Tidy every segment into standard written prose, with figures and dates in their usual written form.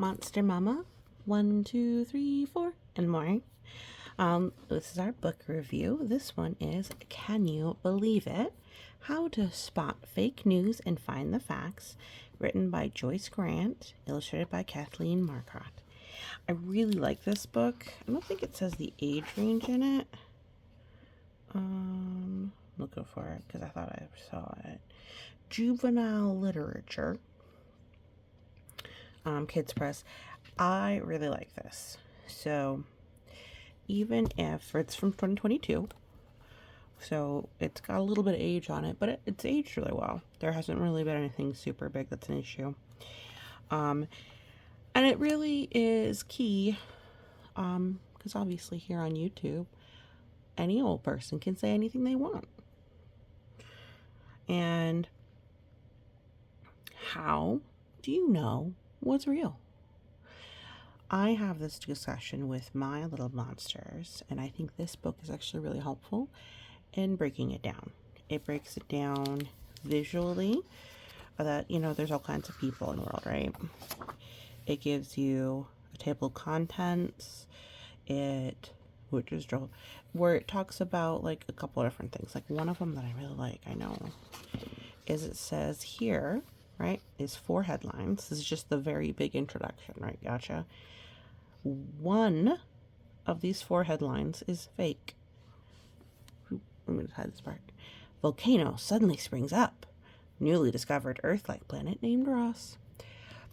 Monster Mama, 1, 2, 3, 4, and more. This is our book review. This one is Can You Believe It? How to Spot Fake News and Find the Facts, written by JOYCE GRANT, illustrated by KATHLEEN Marcotthe. I really like this book. I don't think it says the age range in it. Looking for it because I thought I saw it. Juvenile literature. Kids Press. I really like this. So even if it's from 2022, so it's got a little bit of age on it, but it's aged really well. There hasn't really been anything super big that's an issue. And it really is key, because obviously here on YouTube, any old person can say anything they want. And how do you know what's real? I have this discussion with my little monsters, and I think this book is actually really helpful in breaking it down. It breaks it down visually, that, there's all kinds of people in the world, right? It gives you a table of contents, which is where it talks about like a couple of different things. Like one of them that I really like, I know, is it says here, right, is 4 headlines. This is just the very big introduction, right? Gotcha. One of these 4 headlines is fake. Let me just hide this part. Volcano suddenly springs up. Newly discovered Earth-like planet named Ross.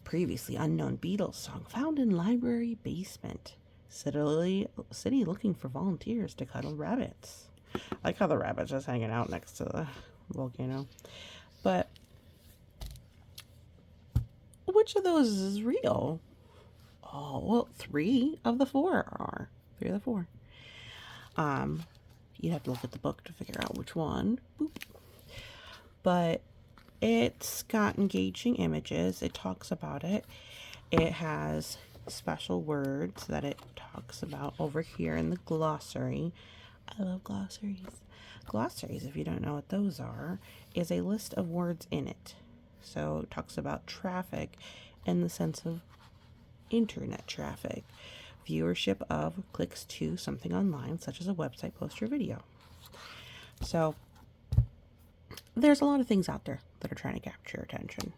Previously unknown Beatles song found in library basement. City looking for volunteers to cuddle rabbits. I like how the rabbit's just hanging out next to the volcano. But which of those is real? Oh, well, 3 of the 4 are. 3 of the 4. You'd have to look at the book to figure out which one. Boop. But it's got engaging images. It talks about it. It has special words that it talks about over here in the glossary. I love glossaries. Glossaries, if you don't know what those are, is a list of words in it. So it talks about traffic in the sense of internet traffic, viewership of, clicks to something online, such as a website, post, or video. So there's a lot of things out there that are trying to capture your attention,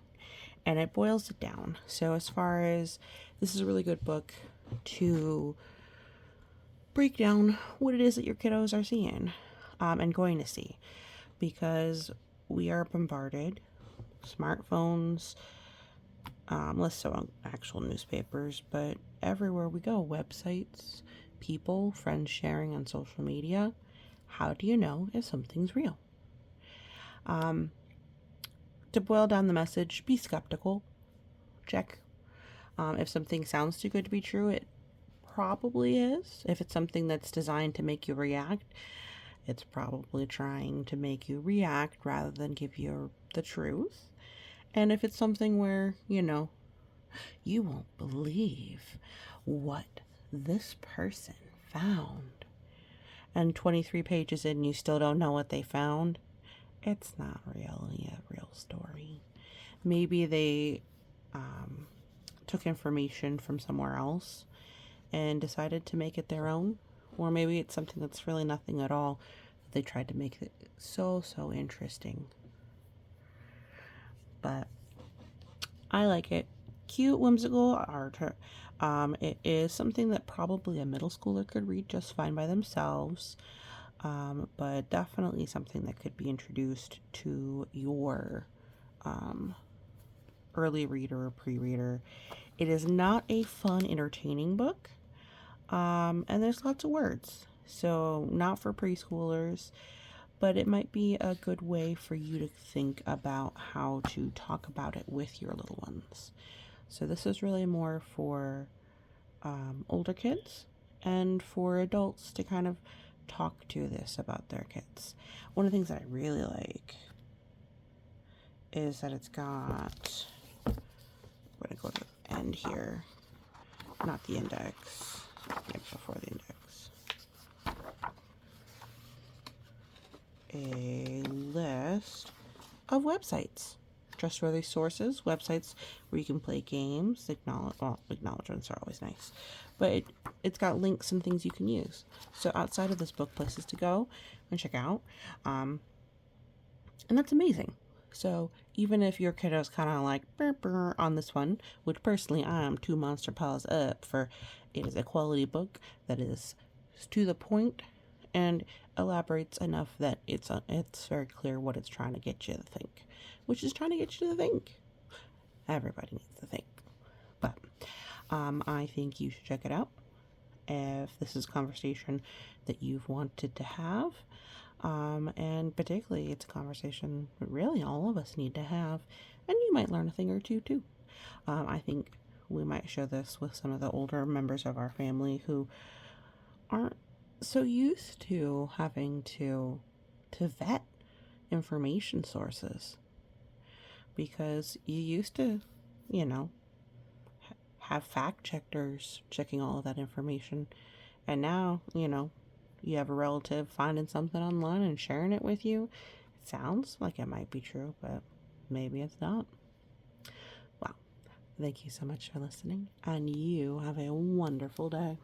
and it boils it down. So as far as this is a really good book to break down what it is that your kiddos are seeing and going to see, because we are bombarded, smartphones, less so on actual newspapers, but everywhere we go, websites, people, friends sharing on social media. How do you know if something's real? To boil down the message, be skeptical. Check. If something sounds too good to be true, it probably is. If it's something that's designed to make you react, it's probably trying to make you react rather than give you the truth. And if it's something where, you won't believe what this person found, and 23 pages in, you still don't know what they found, it's not really a real story. Maybe they took information from somewhere else and decided to make it their own, or maybe it's something that's really nothing at all. They tried to make it so interesting. But I like it. Cute, whimsical art. It is something that probably a middle schooler could read just fine by themselves, but definitely something that could be introduced to your early reader or pre-reader. It is not a fun, entertaining book, and there's lots of words, so not for preschoolers, but it might be a good way for you to think about how to talk about it with your little ones. So this is really more for older kids and for adults to kind of talk to this about their kids. One of the things that I really like is that it's got, I'm going to go to the end here, not the index, before the index, a list of websites trustworthy sources, websites where you can play games. Acknowledgements are always nice, but it's got links and things you can use. So outside of this book, places to go and check out, and that's amazing. So even if your kiddo's kind of like burr, burr on this one, which personally I am 2 monster paws up for, it is a quality book that is to the point and elaborates enough that it's very clear what it's trying to get you to think, which is trying to get you to think. Everybody needs to think, but I think you should check it out if this is a conversation that you've wanted to have. And particularly, it's a conversation that really all of us need to have, and you might learn a thing or two too. I think we might share this with some of the older members of our family who aren't so used to having to vet information sources, because you used to, you know, have fact checkers checking all of that information, and now, you have a relative finding something online and sharing it with you. It sounds like it might be true, but maybe it's not. Well, thank you so much for listening, and you have a wonderful day.